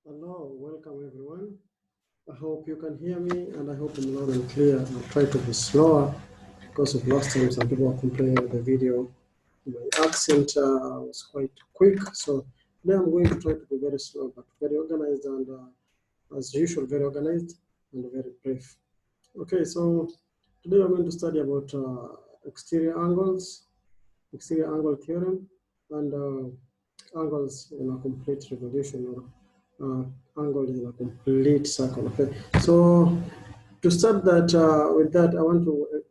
Hello, welcome everyone. I hope you can hear me and I hope I'm loud and clear. I'll try to be slower because of last time some people were complaining with the video. My accent was quite quick, so today I'm going to try to be very slow but very organized and as usual, very organized and very brief. Okay, so today we're going to study about exterior angles, exterior angle theorem, and angles in a complete revolution or angle in a complete circle. Okay, so to start that with that, I want to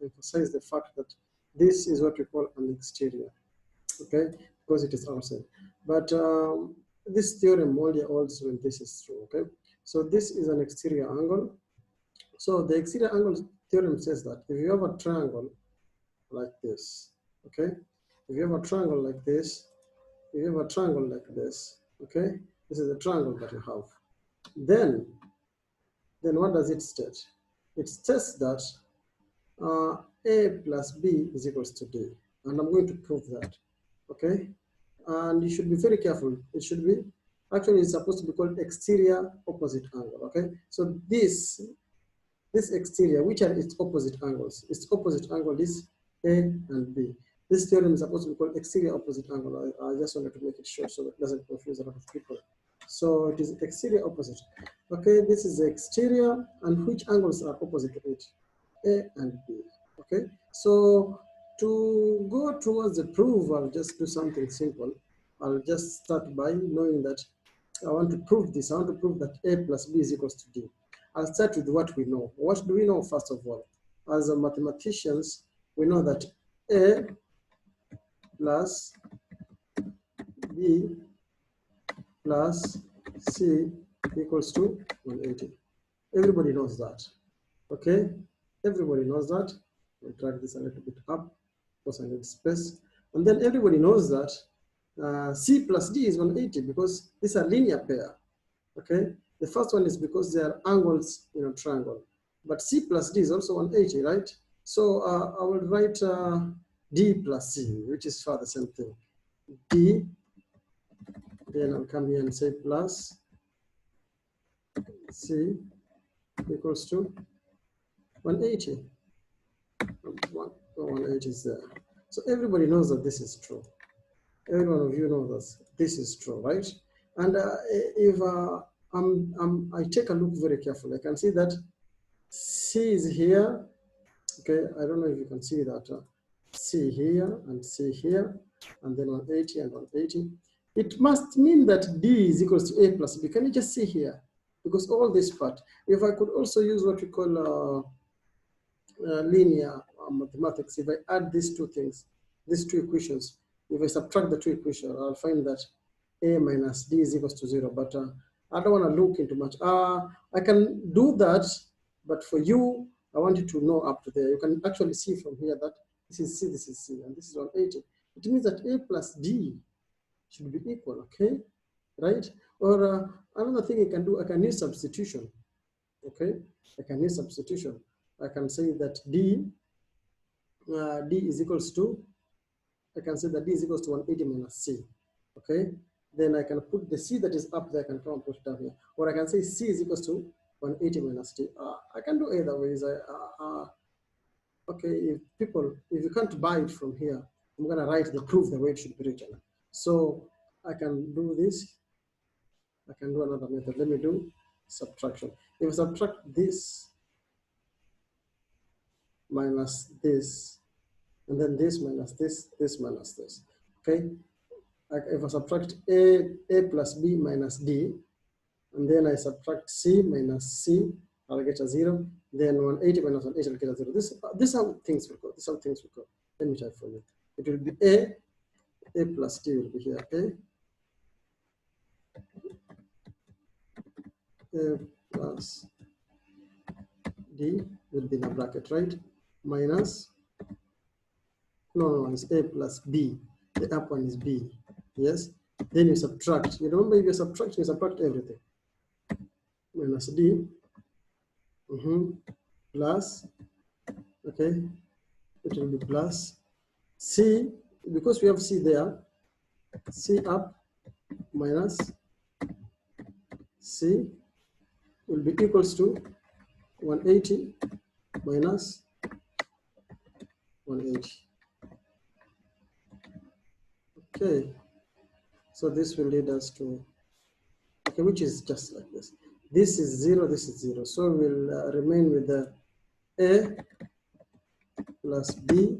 emphasize the fact that this is what we call an exterior. Okay, because it is outside. But this theorem only holds when this is true. Okay, so this is an exterior angle. So the exterior angle theorem says that if you have a triangle like this, okay, if you have a triangle like this, if you have a triangle like this, okay, this is a triangle that you have. Then what does it state? It states that A plus B is equals to D, and I'm going to prove that, okay? And you should be very careful. It should be, actually it's supposed to be called exterior opposite angle, okay? So this exterior, which are its opposite angles? Its opposite angle is A and B. This theorem is supposed to be called exterior opposite angle. I just wanted to make it short so that it doesn't confuse a lot of people. So it is exterior opposite. Okay, this is the exterior, and which angles are opposite to it? A and B. Okay, so to go towards the proof, I'll just do something simple. I'll just start by knowing that I want to prove this. I want to prove that A plus B is equals to D. I'll start with what we know. What do we know first of all? As mathematicians, we know that A plus B plus C equals to 180. Everybody knows that, okay? Everybody knows that. I'll drag this a little bit up because I need space. And then everybody knows that C plus D is 180 because these are linear pair, okay? The first one is because they are angles in a triangle, but C plus D is also 180, right? So I will write D plus C, which is for the same thing. D, then I'll come here and say plus C equals to 180. 180 is there. So everybody knows that this is true. Every one of you knows that this is true, right? And if I take a look very carefully, I can see that C is here. Okay, I don't know if you can see that. C here and C here, and then 180 and 180. It must mean that D is equals to A plus B. Can you just see here? Because all this part, if I could also use what we call linear mathematics, if I add these two things, these two equations, if I subtract the two equations, I'll find that A minus D is equals to 0. But I don't want to look into much. I can do that, but for you, I want you to know up to there. You can actually see from here that this is C, and this is 180. It means that A plus D should be equal, okay? Right? Or another thing I can do, I can use substitution, okay? I can use substitution. I can say that D is equals to, I can say that D is equals to 180 minus C, okay? Then I can put the C that is up there, I can come and put it down here. Or I can say C is equals to 180 minus D. I can do either ways. Okay, if you can't buy it from here, I'm gonna write the proof the way it should be written. So I can do this. I can do another method. Let me do subtraction. If I subtract this minus this, and then this minus this, this minus this, okay? Like if I subtract A plus B minus D, and then I subtract C minus C, I'll get a 0. Then 180 minus 180, I'll get a 0. This is how things will go. This is how things will go. Let me type for you. It will be A plus D will be here, okay? A plus D will be in a bracket, right? Minus, no, it's A plus B. The up one is B, yes? Then you subtract. You remember if you subtract everything. Minus D, plus, okay? It will be plus C, because we have C there, C up minus C will be equals to 180 minus 180. Okay, so this will lead us to, okay, which is just like this. This is 0, this is 0. So we'll remain with the A plus B,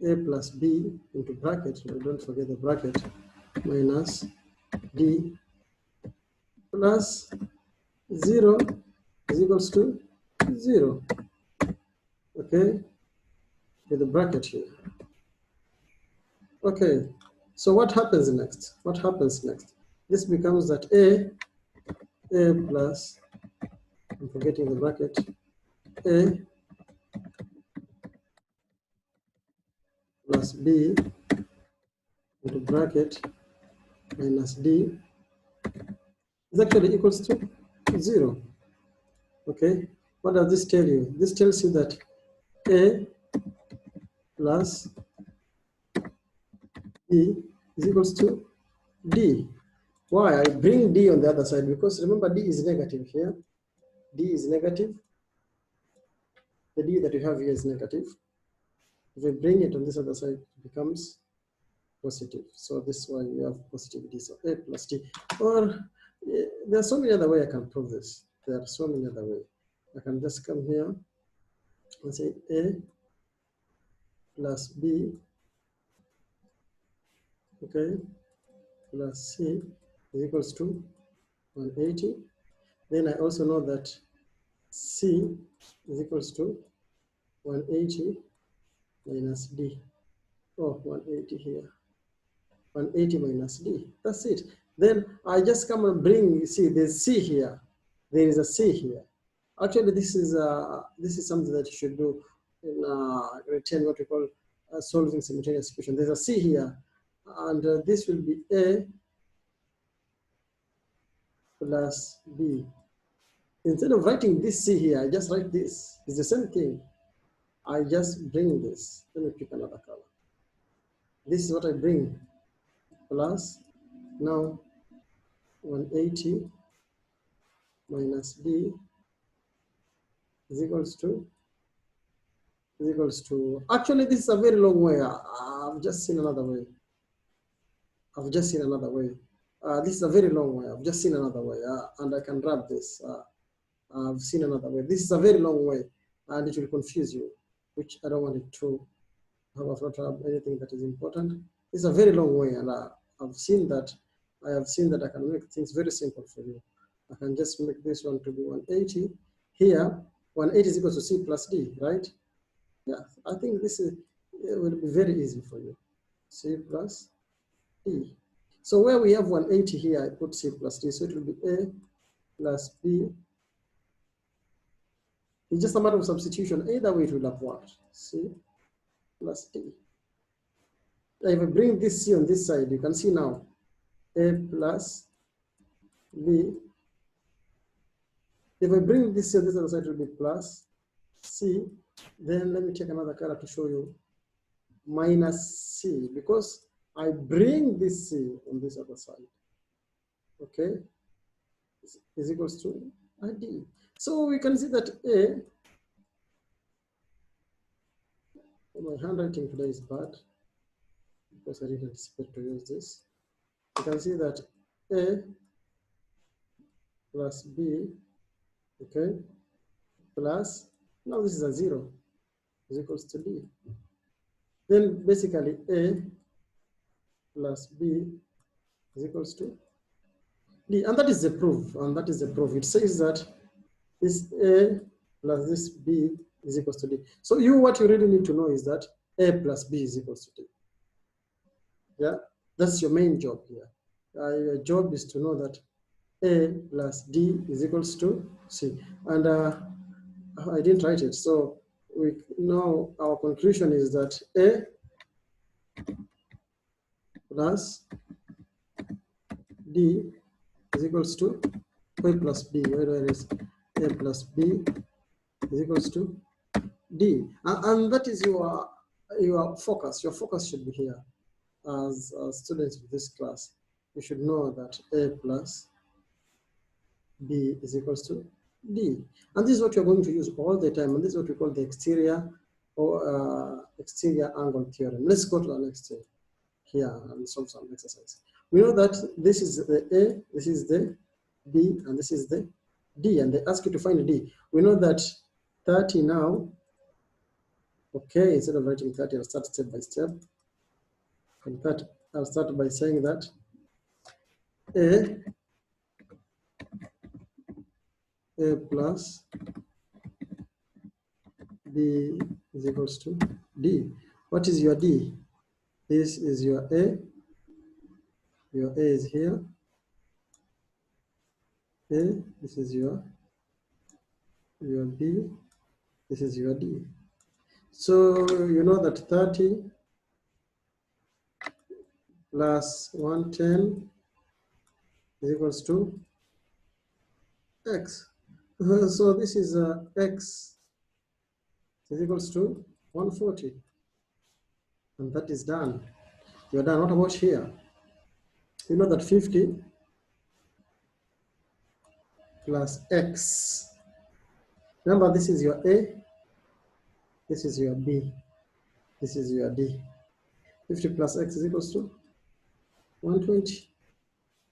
A plus B into bracket, don't forget the bracket, minus D plus 0 is equals to 0. Okay, with the bracket here. Okay, so what happens next? What happens next? This becomes that A plus, I'm forgetting the bracket, A plus B into bracket minus D is actually equals to 0. Okay, what does this tell you? This tells you that A plus B is equals to D. Why? I bring D on the other side because remember D is negative here. D is negative. The D that you have here is negative. If we bring it on this other side, it becomes positive. So this is why we have positive D. So A plus D. Or there are so many other ways I can prove this. There are so many other ways. I can just come here and say A plus B, okay, plus C is equals to 180. Then I also know that C is equals to 180 minus D. Oh, 180 here. 180 minus D. That's it. Then I just come and bring, see, there's C here. There is a C here. Actually, this is something that you should do in grade 10, what we call solving simultaneous equation. There's a C here, and this will be A plus B. Instead of writing this C here, I just write this. It's the same thing. I just bring this. Let me pick another color. This is what I bring, plus now 180 minus D is equals to, actually this is a very long way. I've just seen another way. This is a very long way. I've just seen another way, and I can grab this. I've seen another way. This is a very long way, and it will confuse you, which I don't want it to. I have not have anything that is important. It's a very long way, and I've seen that. I have seen that I can make things very simple for you. I can just make this one to be 180. Here, 180 is equal to C plus D, right? Yeah, I think this is, it will be very easy for you. C plus D. So where we have 180 here, I put C plus D, so it will be A plus B. It's just a matter of substitution. Either way, it will have worked. C plus D. If I bring this C on this side, you can see now A plus B. If I bring this C on this other side, it will be plus C. Then let me take another color to show you minus C, because I bring this C on this other side. Okay, is equals to D. So we can see that A, my handwriting today is bad because I didn't anticipate to use this. You can see that A plus B, okay, plus, now this is a 0, is equals to D. Then basically A plus B is equals to D, and that is the proof, It says that this A plus this B is equals to D. So what you really need to know is that A plus B is equals to D. Yeah, that's your main job here. Your job is to know that A plus D is equals to C. And I didn't write it, so we know our conclusion is that A plus D is equals to A plus B, where is A plus B is equals to D. And that is your focus. Your focus should be here. As students of this class, you should know that A plus B is equals to D. And this is what you're going to use all the time. And this is what we call the exterior or exterior angle theorem. Let's go to the next thing here and solve some exercise. We know that this is the A, this is the B, and this is the D. And they ask you to find D. We know that 30 now. Okay, instead of writing 30, I'll start step by step. From that, I'll start by saying that A plus B is equals to D. What is your D? This is your A. Your A is here. A, this is your B. This is your D. So you know that 30 plus 110 is equals to X. So this is X is equals to 140. And that is done. You're done. What about here? You know that 50 plus X. Remember, this is your A, this is your B, this is your D. 50 plus X is equals to 120.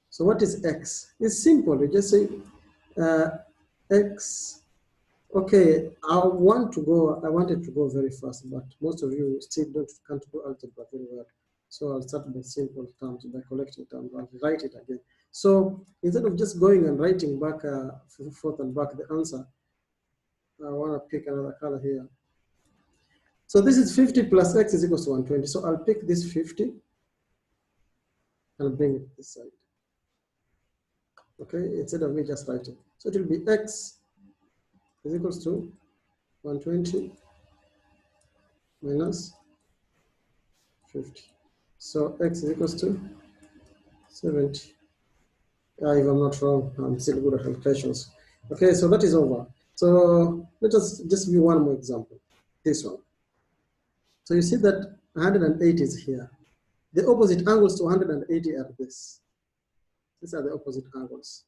So what is X? It's simple. You just say X. Okay, I wanted to go very fast, but most of you still can't do algebra very well. So I'll start by simple terms, by collecting terms. I'll write it again. So instead of just going and writing back forth and back the answer, I want to pick another color here. So this is 50 plus X is equals to 120. So I'll pick this 50 and bring it this side. Okay, instead of me just writing. So it will be X is equals to 120 minus 50. So X is equals to 70. If I'm not wrong, I'm still good at calculations. Okay, so that is over. So let us just view one more example. This one. So you see that 180 is here. The opposite angles to 180 are this. These are the opposite angles.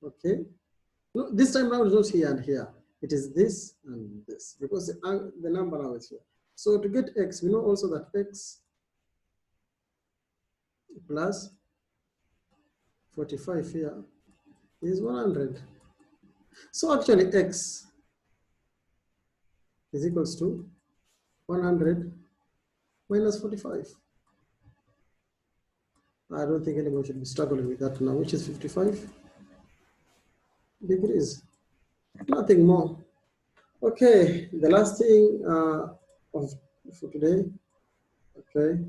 Okay. No, this time now it's not here and here. It is this and this because the number now is here. So to get X, we know also that X plus 45 here is 100. So actually X is equals to 100 minus 45. I don't think anyone should be struggling with that now, which is 55 degrees. Nothing more. Okay, the last thing for today. Okay,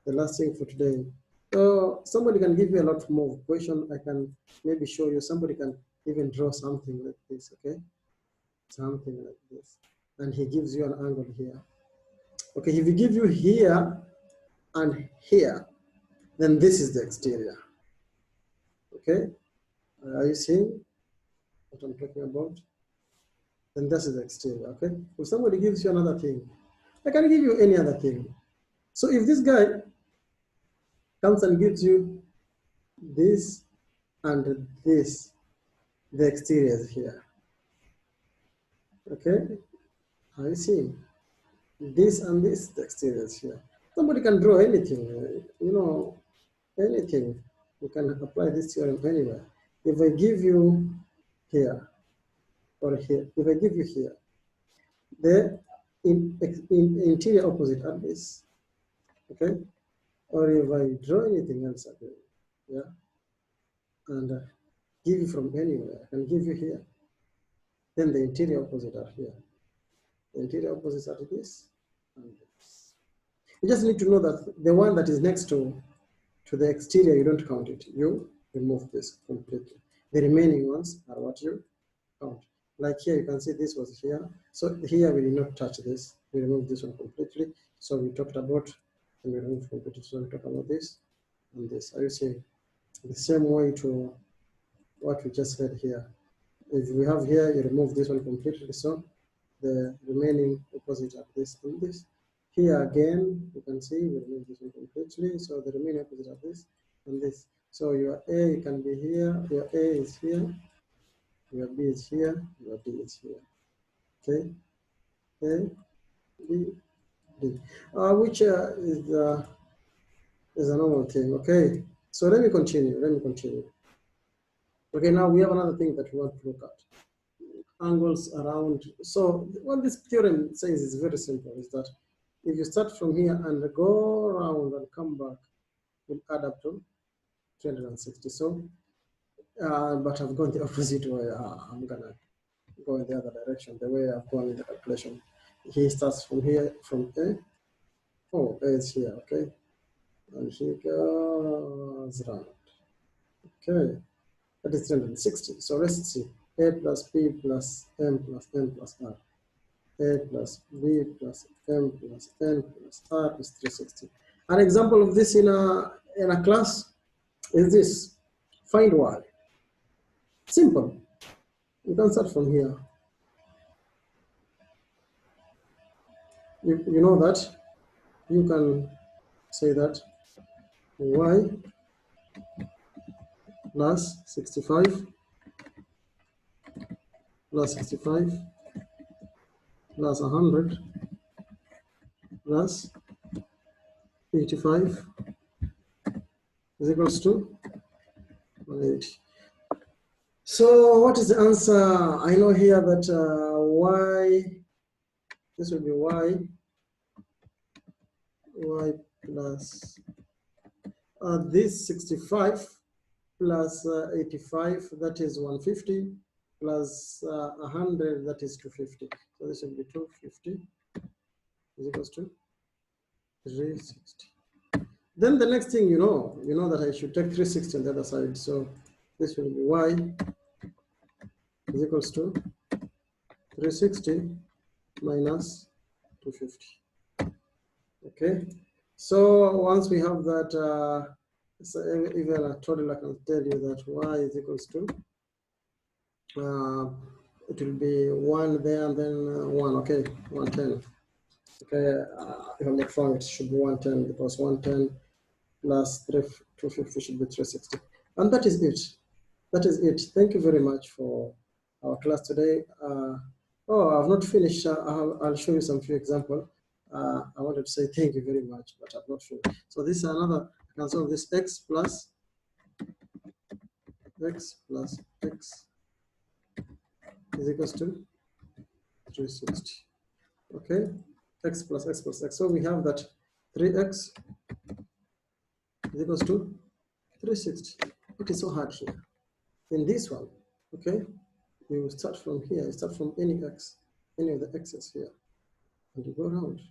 the last thing for today. So somebody can give you a lot more question. I can maybe show you. Somebody can even draw something like this. Okay, something like this, and he gives you an angle here. Okay, if he give you here and here, then this is the exterior. Okay, are you seeing what I'm talking about? Then this is the exterior. Okay, if somebody gives you another thing, I can give you any other thing. So if this guy comes and gives you this and this, the exterior is here. Okay, are you seeing? This and this, the exterior is here. Somebody can draw anything, you know, anything. You can apply this theorem anywhere. If I give you here or here, if I give you here, the interior opposite are this, okay? Or if I draw anything else again, yeah, and give you from anywhere, I can give you here, then the interior opposite are here. The interior opposites are this and this. You just need to know that the one that is next to the exterior, you don't count it. You remove this completely. The remaining ones are what you count. Like here, you can see this was here. So here we did not touch this. We removed this one completely. So we talked about, and we removed completely. So we talk about this and this. Are you seeing? The same way to what we just said here. If we have here, you remove this one completely. So the remaining opposite are this and this. Here again, you can see we remove this one completely. So the remaining opposite are this and this. So your A can be here, your A is here, your B is here, your D is here. Okay, A, B, D, which is a normal thing. Okay, so let me continue. Okay, now we have another thing that we want to look at. Angles around. So what this theorem says is very simple, is that if you start from here and go around and come back, will add up to 360. So, but I've gone the opposite way. I'm gonna go in the other direction, the way I've gone in the calculation. He starts from here, from A. Oh, A is here, okay? And he goes round. Okay, that is 360. So let's see. A plus B plus M plus N plus R. A plus B plus M plus N plus R is 360. An example of this in a class is this. Find Y. Simple. You can start from here. You know that you can say that Y plus 65 plus 65 plus 100 plus 85 is equals to 180. So what is the answer? I know here that Y, this will be Y plus this 65 plus 85, that is 150, plus 100, that is 250. So this will be 250 is equals to 360. Then the next thing you know that I should take 360 on the other side. So this will be Y is equals to 360 minus 250. Okay. So once we have that, so even a total, I can tell you that Y is equals to, it will be 1 there and then 1, okay, 110. Okay, if I'm not wrong, it should be 110 because 110 plus 250 should be 360. And that is it. That is it. Thank you very much for our class today. Oh, I've not finished. I'll show you some few examples. I wanted to say thank you very much, but I've not finished. So this is another, I can solve this x plus x is equals to 360. Okay, x plus x plus x. So we have that 3x is equals to 360. What is so hard here? In this one, okay, you start from here, you start from any x, any of the x's here, and you go around.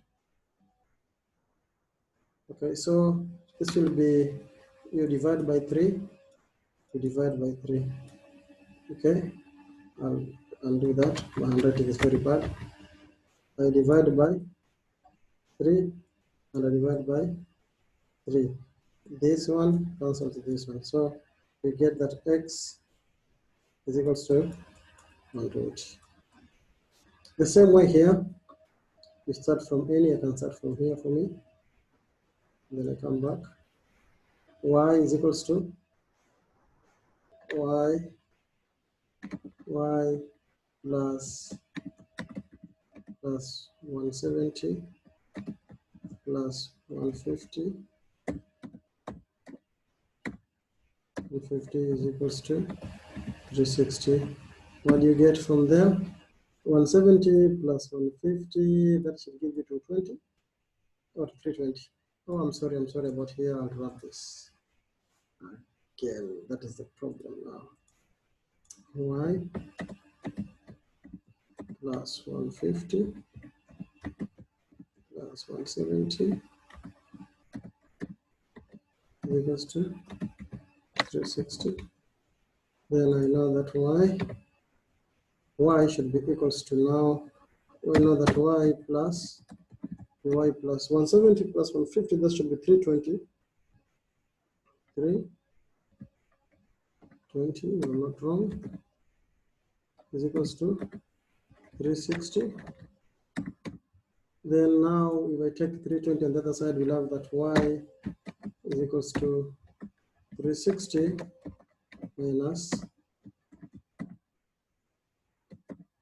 Okay, so this will be, you divide by 3, you divide by 3. Okay, I'll do that. My handwriting is very bad. I divide by 3 and I divide by 3. This one cancels to this one. So we get that x is equals to 120. The same way here, you start from any, I can start from here for me. Then I come back. Y is equals to y plus 170 plus 150. 150 is equals to 360. What do you get from there? 170 plus 150, that should give you 220 or 320. Oh, I'm sorry about here. I'll grab this again. That is the problem now. Y plus 150 plus 170 equals to 360. Then I know that y should be equals to, now we know that y plus 170 plus 150, that should be 320. 320, I'm not wrong, is equals to 360. Then now if I take 320 on the other side, we'll have that y is equals to 360 minus,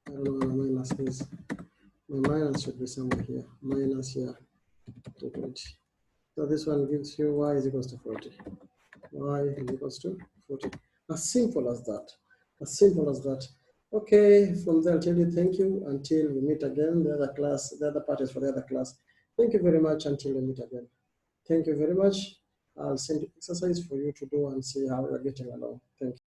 I don't know where my minus is. My minus should be somewhere here. Minus here, 220. So this one gives you y is equals to 40. Y is equals to 40. As simple as that. As simple as that. Okay, from there I'll tell you thank you until we meet again. The other class, the other part is for the other class. Thank you very much until we meet again. Thank you very much. I'll send you exercise for you to do and see how you're getting along. Thank you.